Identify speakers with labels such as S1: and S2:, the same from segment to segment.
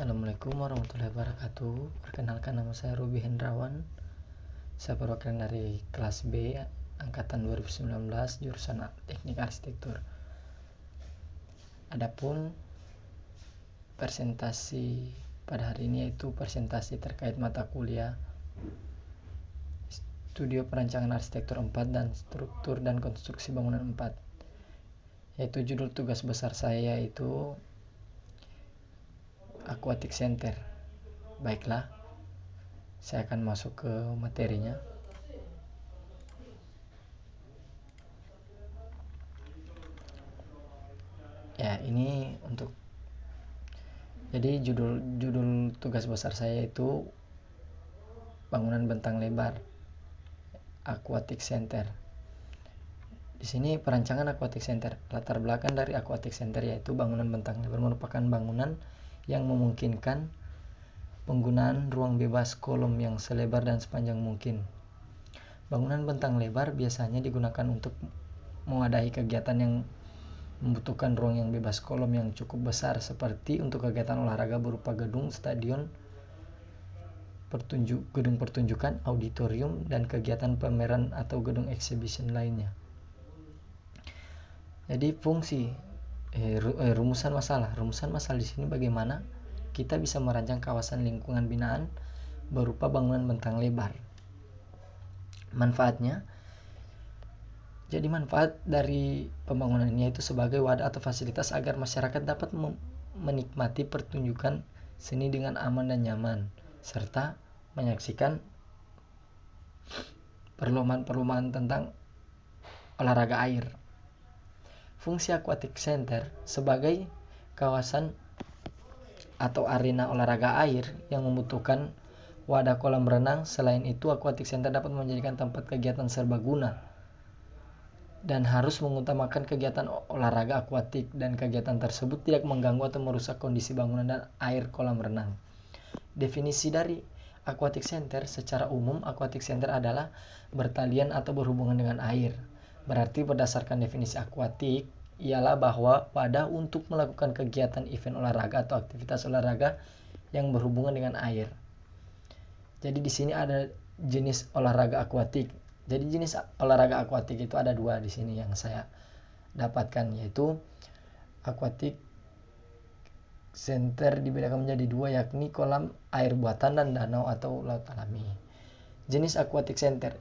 S1: Assalamualaikum warahmatullahi wabarakatuh. Perkenalkan, nama saya Ruby Hendrawan. Saya perwakilan dari kelas B angkatan 2019 jurusan Teknik Arsitektur. Adapun presentasi pada hari ini yaitu presentasi terkait mata kuliah Studio Perancangan Arsitektur 4 dan Struktur dan Konstruksi Bangunan 4. Yaitu judul tugas besar saya yaitu Aquatic Center. Baiklah, saya akan masuk ke materinya. Ya, ini untuk jadi judul tugas besar saya itu bangunan bentang lebar Aquatic Center. Di sini perancangan Aquatic Center. Latar belakang dari Aquatic Center yaitu bangunan bentang lebar merupakan bangunan yang memungkinkan penggunaan ruang bebas kolom yang selebar dan sepanjang mungkin. Bangunan bentang lebar biasanya digunakan untuk mewadahi kegiatan yang membutuhkan ruang yang bebas kolom yang cukup besar, seperti untuk kegiatan olahraga berupa gedung, stadion, gedung pertunjukan, auditorium, dan kegiatan pameran atau gedung exhibition lainnya. Jadi rumusan masalah di sini bagaimana kita bisa merancang kawasan lingkungan binaan berupa bangunan bentang lebar. Manfaatnya, jadi manfaat dari pembangunan ini yaitu sebagai wadah atau fasilitas agar masyarakat dapat menikmati pertunjukan seni dengan aman dan nyaman, serta menyaksikan perlombaan tentang olahraga air. Fungsi Aquatic Center sebagai kawasan atau arena olahraga air yang membutuhkan wadah kolam renang. Selain itu, Aquatic Center dapat menjadikan tempat kegiatan serbaguna dan harus mengutamakan kegiatan olahraga akuatik, dan kegiatan tersebut tidak mengganggu atau merusak kondisi bangunan dan air kolam renang. Definisi dari Aquatic Center: secara umum, Aquatic Center adalah bertalian atau berhubungan dengan air. Berarti berdasarkan definisi akuatik ialah bahwa wadah untuk melakukan kegiatan event olahraga atau aktivitas olahraga yang berhubungan dengan air. Jadi di sini ada jenis olahraga akuatik. Jadi jenis olahraga akuatik itu ada dua di sini yang saya dapatkan, yaitu Aquatic Center dibedakan menjadi dua, yakni kolam air buatan dan danau atau laut alami. Jenis Aquatic Center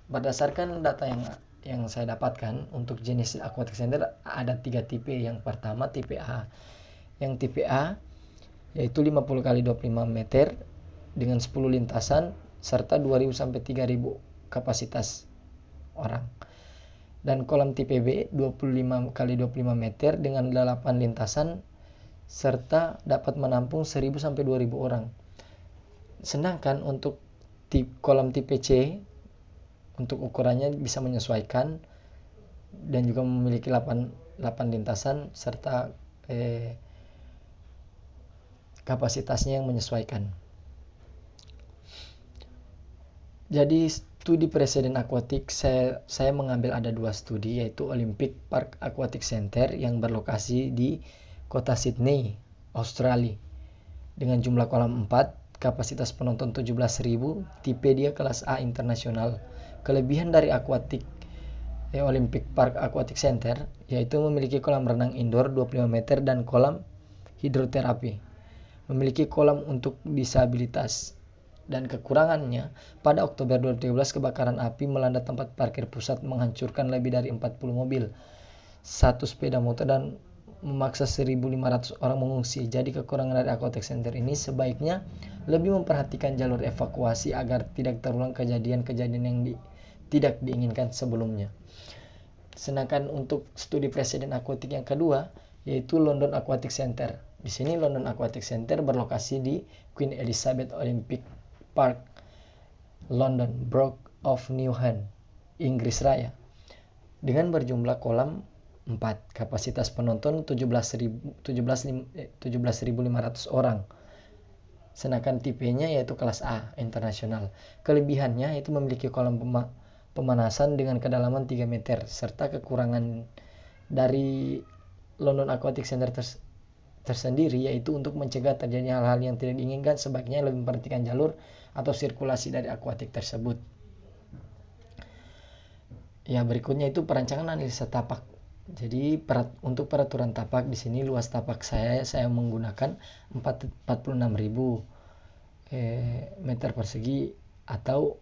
S1: berdasarkan data yang saya dapatkan, untuk jenis Aquatic Center ada 3 tipe. Yang pertama tipe A. Yang tipe A yaitu 50 x 25 meter dengan 10 lintasan serta 2.000 sampai 3.000 kapasitas orang. Dan kolam tipe B 25 x 25 meter dengan 8 lintasan serta dapat menampung 1.000 sampai 2.000 orang. Sedangkan untuk kolam tipe C, untuk ukurannya bisa menyesuaikan dan juga memiliki 8 lintasan serta kapasitasnya yang menyesuaikan. Jadi studi presiden akuatik saya mengambil ada 2 studi, yaitu Olympic Park Aquatic Center yang berlokasi di kota Sydney, Australia, dengan jumlah kolam 4, kapasitas penonton 17.000, tipe dia kelas A internasional. Kelebihan dari Olympic Park Aquatic Center yaitu memiliki kolam renang indoor 25 meter dan kolam hidroterapi. Memiliki kolam untuk disabilitas. Dan kekurangannya, pada Oktober 2013 kebakaran api melanda tempat parkir pusat, menghancurkan lebih dari 40 mobil, 1 sepeda motor, dan memaksa 1.500 orang mengungsi. Jadi kekurangan dari Aquatic Center ini sebaiknya lebih memperhatikan jalur evakuasi agar tidak terulang kejadian-kejadian yang tidak diinginkan sebelumnya. Sedangkan untuk studi presiden akuatik yang kedua yaitu London Aquatic Center. Di sini London Aquatic Center berlokasi di Queen Elizabeth Olympic Park, London, Borough of Newham, Inggris Raya, dengan berjumlah kolam 4, kapasitas penonton 17.500 orang. Sedangkan tipenya yaitu kelas A internasional. Kelebihannya yaitu memiliki kolam pemanasan dengan kedalaman 3 meter, serta kekurangan dari London Aquatic Center tersendiri, yaitu untuk mencegah terjadinya hal-hal yang tidak diinginkan, sebaiknya lebih memperhatikan jalur atau sirkulasi dari akuatik tersebut. Ya, berikutnya itu perancangan analisa tapak. Jadi untuk peraturan tapak di sini luas tapak saya menggunakan 46.000 meter persegi atau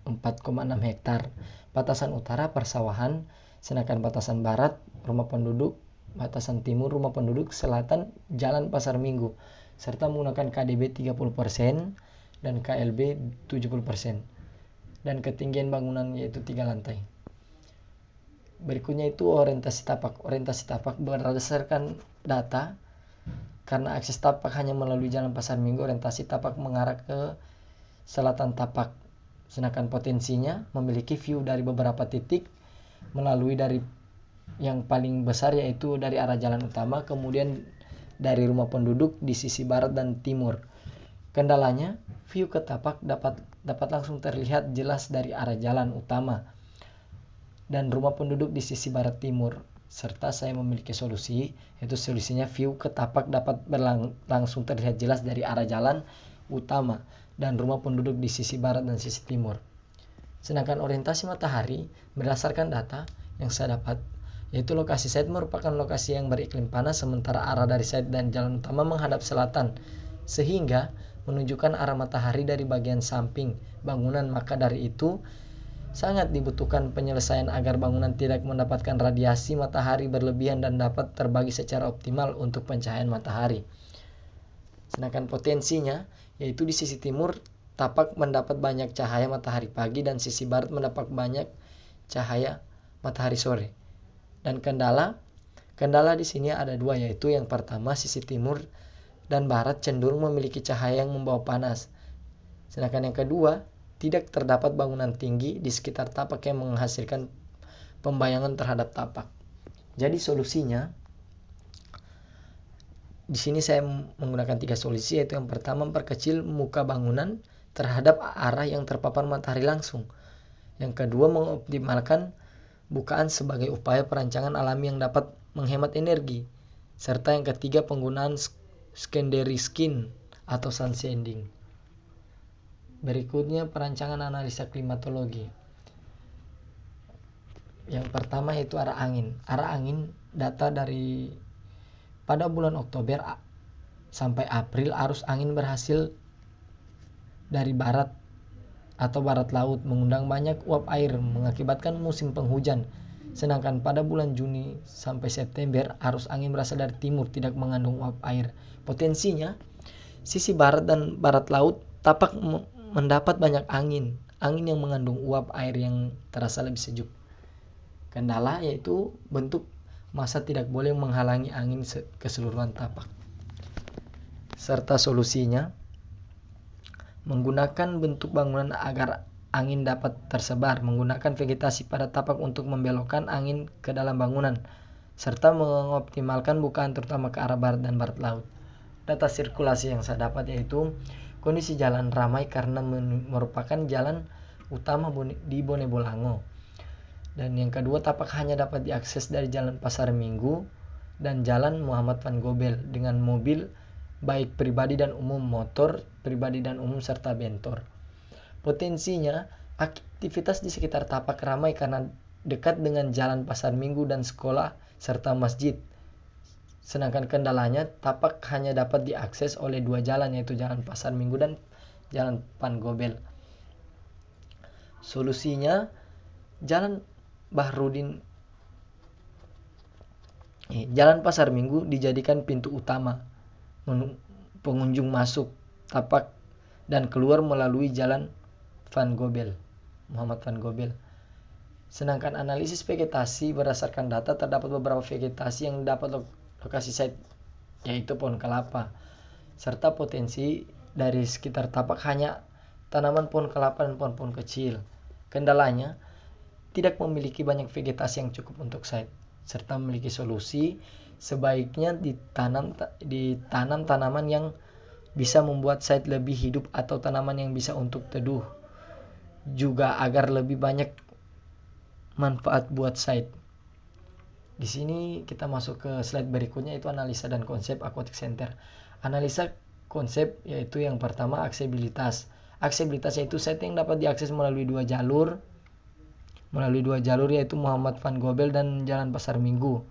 S1: 4,6 hektar. Batasan utara persawahan, sedangkan batasan barat rumah penduduk, batasan timur rumah penduduk, selatan jalan Pasar Minggu, serta menggunakan KDB 30% dan KLB 70%. Dan ketinggian bangunan yaitu 3 lantai. Berikutnya itu orientasi tapak. Orientasi tapak berdasarkan data, karena akses tapak hanya melalui jalan Pasar Minggu, orientasi tapak mengarah ke selatan tapak. Sedangkan potensinya memiliki view dari beberapa titik melalui dari yang paling besar yaitu dari arah jalan utama, kemudian dari rumah penduduk di sisi barat dan timur. Kendalanya, view ke tapak dapat langsung terlihat jelas dari arah jalan utama dan rumah penduduk di sisi barat timur. Serta saya memiliki solusi, yaitu solusinya view ke tapak dapat langsung terlihat jelas dari arah jalan utama dan rumah penduduk di sisi barat dan sisi timur. Sedangkan orientasi matahari berdasarkan data yang saya dapat, yaitu lokasi site merupakan lokasi yang beriklim panas, sementara arah dari site dan jalan utama menghadap selatan, sehingga menunjukkan arah matahari dari bagian samping bangunan. Maka dari itu sangat dibutuhkan penyelesaian agar bangunan tidak mendapatkan radiasi matahari berlebihan dan dapat terbagi secara optimal untuk pencahayaan matahari. Sedangkan potensinya yaitu di sisi timur tapak mendapat banyak cahaya matahari pagi dan sisi barat mendapat banyak cahaya matahari sore. Dan kendala di sini ada dua, yaitu yang pertama sisi timur dan barat cenderung memiliki cahaya yang membawa panas. Sedangkan yang kedua, tidak terdapat bangunan tinggi di sekitar tapak yang menghasilkan pembayangan terhadap tapak. Jadi solusinya di sini saya menggunakan 3 solusi, yaitu yang pertama memperkecil muka bangunan terhadap arah yang terpapar matahari langsung. Yang kedua, mengoptimalkan bukaan sebagai upaya perancangan alami yang dapat menghemat energi. Serta yang ketiga, penggunaan secondary skin atau sun shading. Berikutnya perancangan analisa klimatologi. Yang pertama yaitu arah angin. Arah angin data dari pada bulan Oktober sampai April arus angin berhasil dari barat atau barat laut mengundang banyak uap air mengakibatkan musim penghujan. Sedangkan pada bulan Juni sampai September arus angin berasal dari timur tidak mengandung uap air. Potensinya sisi barat dan barat laut tapak mendapat banyak angin yang mengandung uap air yang terasa lebih sejuk. Kendala yaitu bentuk massa tidak boleh menghalangi angin keseluruhan tapak. Serta solusinya menggunakan bentuk bangunan agar angin dapat tersebar, menggunakan vegetasi pada tapak untuk membelokkan angin ke dalam bangunan, serta mengoptimalkan bukaan terutama ke arah barat dan barat laut. Data sirkulasi yang saya dapat yaitu kondisi jalan ramai karena merupakan jalan utama di Bone Bolango. Dan yang kedua, tapak hanya dapat diakses dari jalan Pasar Minggu dan jalan Muhammad Van Gobel dengan mobil baik pribadi dan umum, motor pribadi dan umum, serta bentor. Potensinya, aktivitas di sekitar tapak ramai karena dekat dengan jalan Pasar Minggu dan sekolah serta masjid. Sedangkan kendalanya, tapak hanya dapat diakses oleh 2 jalan, yaitu jalan Pasar Minggu dan jalan Van Gobel. Solusinya, jalan jalan Pasar Minggu dijadikan pintu utama pengunjung masuk tapak dan keluar melalui jalan Muhammad Van Gobel. Sedangkan analisis vegetasi berdasarkan data terdapat beberapa vegetasi yang dapat lokasi site, yaitu pohon kelapa, serta potensi dari sekitar tapak hanya tanaman pohon kelapa dan pohon-pohon kecil. Kendalanya, tidak memiliki banyak vegetasi yang cukup untuk site, serta memiliki solusi sebaiknya ditanam tanaman yang bisa membuat site lebih hidup atau tanaman yang bisa untuk teduh, juga agar lebih banyak manfaat buat site. Di sini kita masuk ke slide berikutnya, itu analisa dan konsep aquatic center. Analisa konsep yaitu yang pertama aksesibilitas. Aksesibilitas yaitu site yang dapat diakses melalui dua jalur yaitu Muhammad van Gobel dan Jalan Pasar Minggu.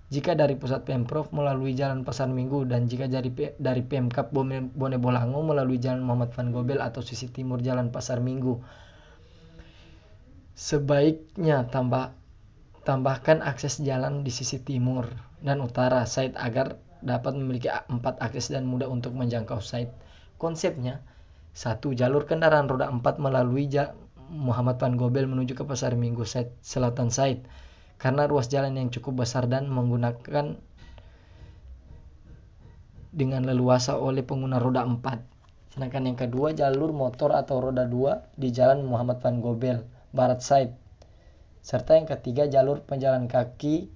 S1: Jika dari pusat Pemprov melalui Jalan Pasar Minggu, dan jika dari Pemkab Bone Bolango melalui Jalan Muhammad van Gobel atau sisi timur Jalan Pasar Minggu. Sebaiknya tambahkan akses jalan di sisi timur dan utara site agar dapat memiliki 4 akses dan mudah untuk menjangkau site. Konsepnya, 1. Jalur kendaraan roda 4 melalui Muhammad van Gobel menuju ke Pasar Minggu site selatan site, karena ruas jalan yang cukup besar dan menggunakan dengan leluasa oleh pengguna roda 4. Sedangkan yang kedua, jalur motor atau roda 2 di Jalan Muhammad van Gobel barat site. Serta yang ketiga, jalur pejalan kaki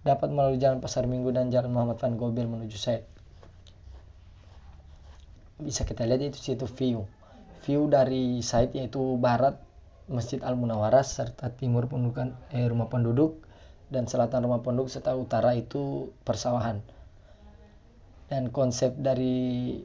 S1: dapat melalui Jalan Pasar Minggu dan Jalan Muhammad van Gobel menuju site. Bisa kita lihat itu situ view dari site, yaitu barat Masjid Al-Munawarah serta timur rumah penduduk dan selatan rumah penduduk serta utara itu persawahan. Dan konsep dari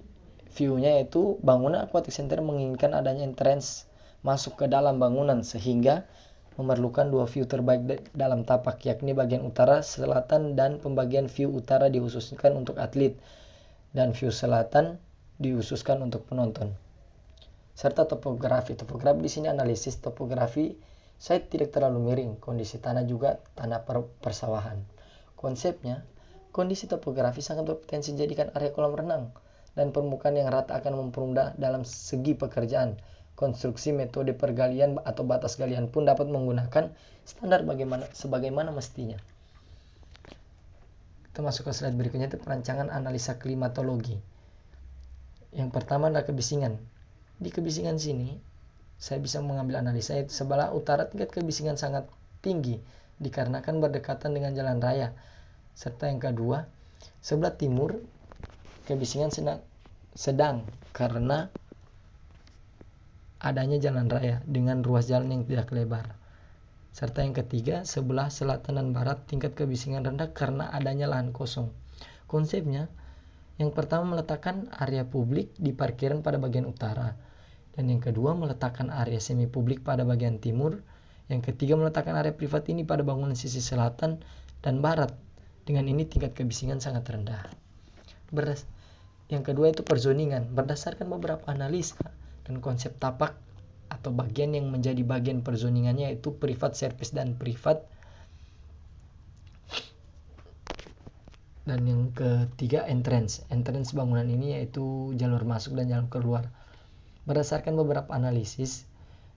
S1: view-nya yaitu bangunan aquatic center menginginkan adanya entrance masuk ke dalam bangunan sehingga memerlukan dua view terbaik dalam tapak, yakni bagian utara, selatan, dan pembagian view utara dihususkan untuk atlet dan view selatan dihususkan untuk penonton. Serta topografi di sini analisis topografi site tidak terlalu miring, kondisi tanah juga tanah persawahan. Konsepnya, kondisi topografi sangat berpotensi dijadikan area kolam renang dan permukaan yang rata akan mempermudah dalam segi pekerjaan. Konstruksi metode pergalian atau batas galian pun dapat menggunakan standar sebagaimana mestinya. Kita masuk ke slide berikutnya, itu perancangan analisa klimatologi. Yang pertama adalah kebisingan. Di kebisingan sini saya bisa mengambil analisa, yaitu sebelah utara tingkat kebisingan sangat tinggi dikarenakan berdekatan dengan jalan raya. Serta yang kedua, sebelah timur kebisingan sedang karena adanya jalan raya dengan ruas jalan yang tidak lebar. Serta yang ketiga, sebelah selatan dan barat tingkat kebisingan rendah karena adanya lahan kosong. Konsepnya, yang pertama meletakkan area publik di parkiran pada bagian utara, dan yang kedua meletakkan area semi publik pada bagian timur, yang ketiga meletakkan area privat ini pada bangunan sisi selatan dan barat. Dengan ini tingkat kebisingan sangat rendah. Yang kedua itu perzoningan. Berdasarkan beberapa analisa dan konsep tapak atau bagian yang menjadi bagian perzoningannya yaitu privat service dan privat. Dan yang ketiga entrance bangunan ini yaitu jalur masuk dan jalur keluar. Berdasarkan beberapa analisis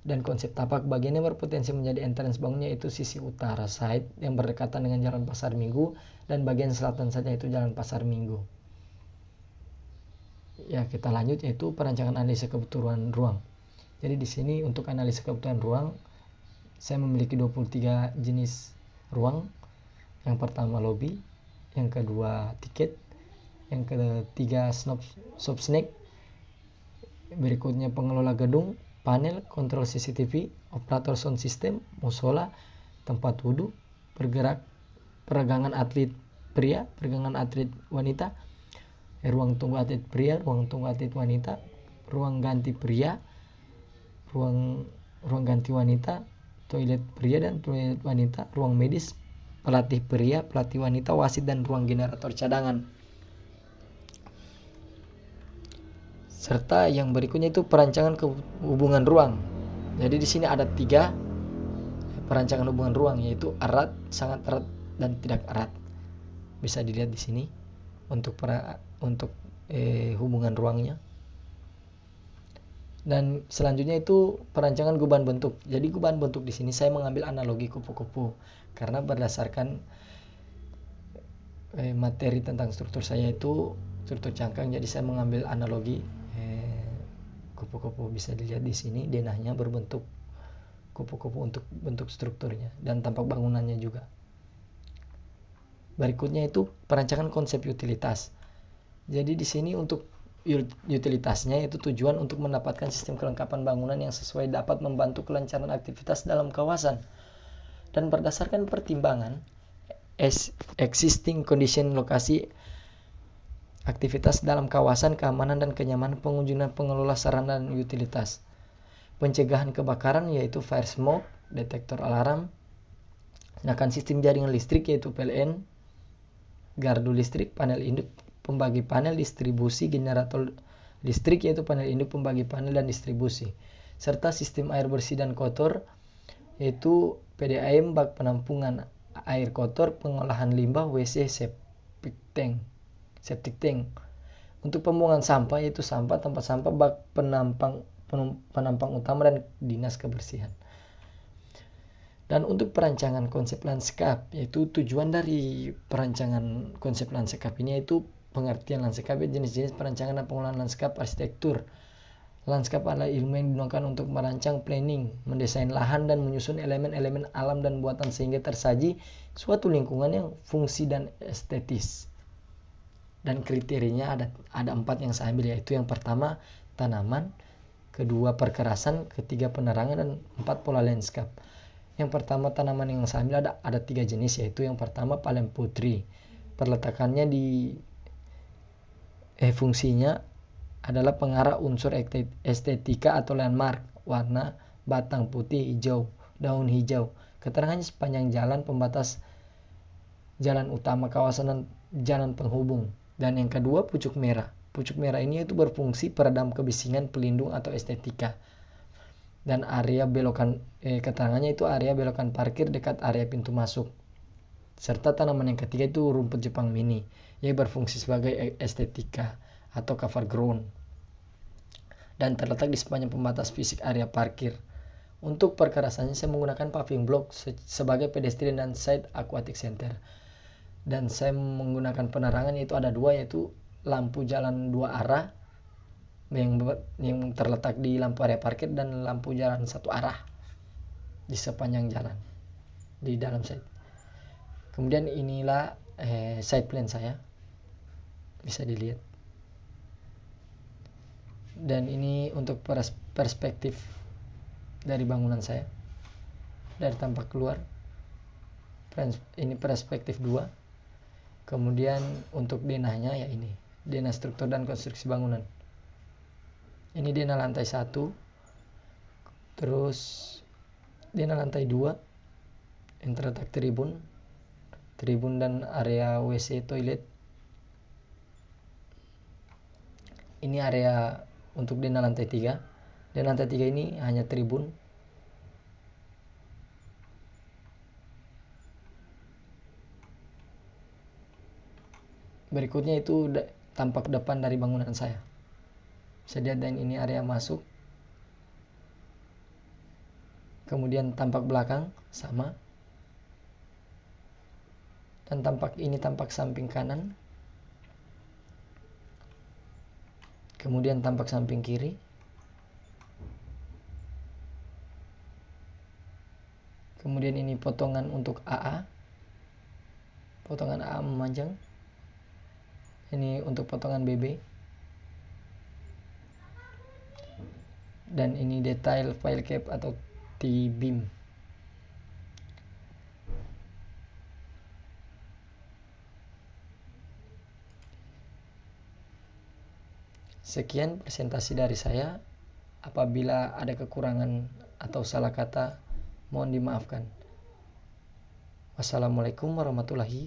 S1: dan konsep tapak, bagian yang berpotensi menjadi entrance bangunnya yaitu sisi utara site yang berdekatan dengan Jalan Pasar Minggu dan bagian selatan saja yaitu Jalan Pasar Minggu. Ya, kita lanjut yaitu perancangan analisa kebutuhan ruang. Jadi di sini untuk analisa kebutuhan ruang saya memiliki 23 jenis ruang. Yang pertama lobby, yang kedua tiket, yang ketiga shop snack, berikutnya pengelola gedung, panel, kontrol CCTV, operator sound system, musola, tempat wudhu, peregangan atlet pria, peregangan atlet wanita, ruang tunggu atlet pria, ruang tunggu atlet wanita, ruang ganti pria, ruang ganti wanita, toilet pria dan toilet wanita, ruang medis, pelatih pria, pelatih wanita, wasit, dan ruang generator cadangan. Serta yang berikutnya itu perancangan hubungan ruang. Jadi di sini ada 3 perancangan hubungan ruang, yaitu erat, sangat erat, dan tidak erat. Bisa dilihat di sini untuk hubungan ruangnya. Dan selanjutnya itu perancangan guban bentuk. Jadi guban bentuk di sini saya mengambil analogi kupu-kupu karena berdasarkan materi tentang struktur saya itu struktur cangkang. Jadi saya mengambil analogi kupu-kupu. Bisa dilihat di sini denahnya berbentuk kupu-kupu untuk bentuk strukturnya dan tampak bangunannya juga. Berikutnya itu perancangan konsep utilitas. Jadi di sini untuk utilitasnya yaitu tujuan untuk mendapatkan sistem kelengkapan bangunan yang sesuai dapat membantu kelancaran aktivitas dalam kawasan. Dan berdasarkan pertimbangan existing condition lokasi aktivitas dalam kawasan, keamanan dan kenyamanan pengunjung dan pengelola sarana dan utilitas. Pencegahan kebakaran yaitu fire smoke, detektor alarm, gunakan sistem jaringan listrik yaitu PLN, gardu listrik, panel induk, pembagi panel, distribusi, generator listrik yaitu panel induk, pembagi panel dan distribusi, serta sistem air bersih dan kotor yaitu PDAM, bak penampungan air kotor, pengolahan limbah, WC, septic tank. Untuk pembuangan sampah yaitu sampah, tempat sampah, bak penampang utama dan dinas kebersihan. Dan untuk perancangan konsep lanskap, yaitu tujuan dari perancangan konsep lanskap ini yaitu pengertian lanskap, jenis-jenis perancangan dan pengelolaan lanskap, arsitektur. Lanskap adalah ilmu yang digunakan untuk merancang, planning, mendesain lahan dan menyusun elemen-elemen alam dan buatan sehingga tersaji suatu lingkungan yang fungsi dan estetis. Dan kriterianya ada 4 yang saya ambil, yaitu yang pertama tanaman, kedua perkerasan, ketiga penerangan, dan 4 pola lanskap. Yang pertama tanaman yang saya ambil ada 3 jenis, yaitu yang pertama palem putri. Perletakannya di fungsinya adalah pengarah unsur estetika atau landmark, warna, batang putih, hijau, daun hijau. Keterangannya sepanjang jalan pembatas jalan utama, kawasan dan jalan penghubung. Dan yang kedua pucuk merah. Pucuk merah ini itu berfungsi peredam kebisingan, pelindung atau estetika. Dan area belokan keterangannya itu area belokan parkir dekat area pintu masuk. Serta tanaman yang ketiga itu rumput Jepang mini yang berfungsi sebagai estetika atau cover ground dan terletak di sepanjang pembatas fisik area parkir. Untuk perkerasannya saya menggunakan paving block sebagai pedestrian dan site aquatic center. Dan saya menggunakan penerangan yaitu ada 2, yaitu lampu jalan 2 arah yang terletak di lampu area parkir dan lampu jalan 1 arah di sepanjang jalan di dalam site. Kemudian inilah site plan saya, bisa dilihat. Dan ini untuk perspektif dari bangunan saya dari tampak keluar. Ini perspektif 2. Kemudian untuk denahnya ya ini, denah struktur dan konstruksi bangunan. Ini denah lantai 1. Terus denah lantai 2 yang terletak tribun dan area WC toilet. Ini area untuk denah lantai 3. Denah lantai 3 ini hanya tribun. Berikutnya itu tampak depan dari bangunan saya. Bisa dilihat, dan ini area masuk. Kemudian tampak belakang sama. Dan tampak samping kanan. Kemudian tampak samping kiri. Kemudian ini potongan untuk AA. Potongan AA memanjang. Ini untuk potongan BB. Dan ini detail file cap atau T-beam. Sekian presentasi dari saya. Apabila ada kekurangan atau salah kata, mohon dimaafkan. Wassalamualaikum warahmatullahi wabarakatuh.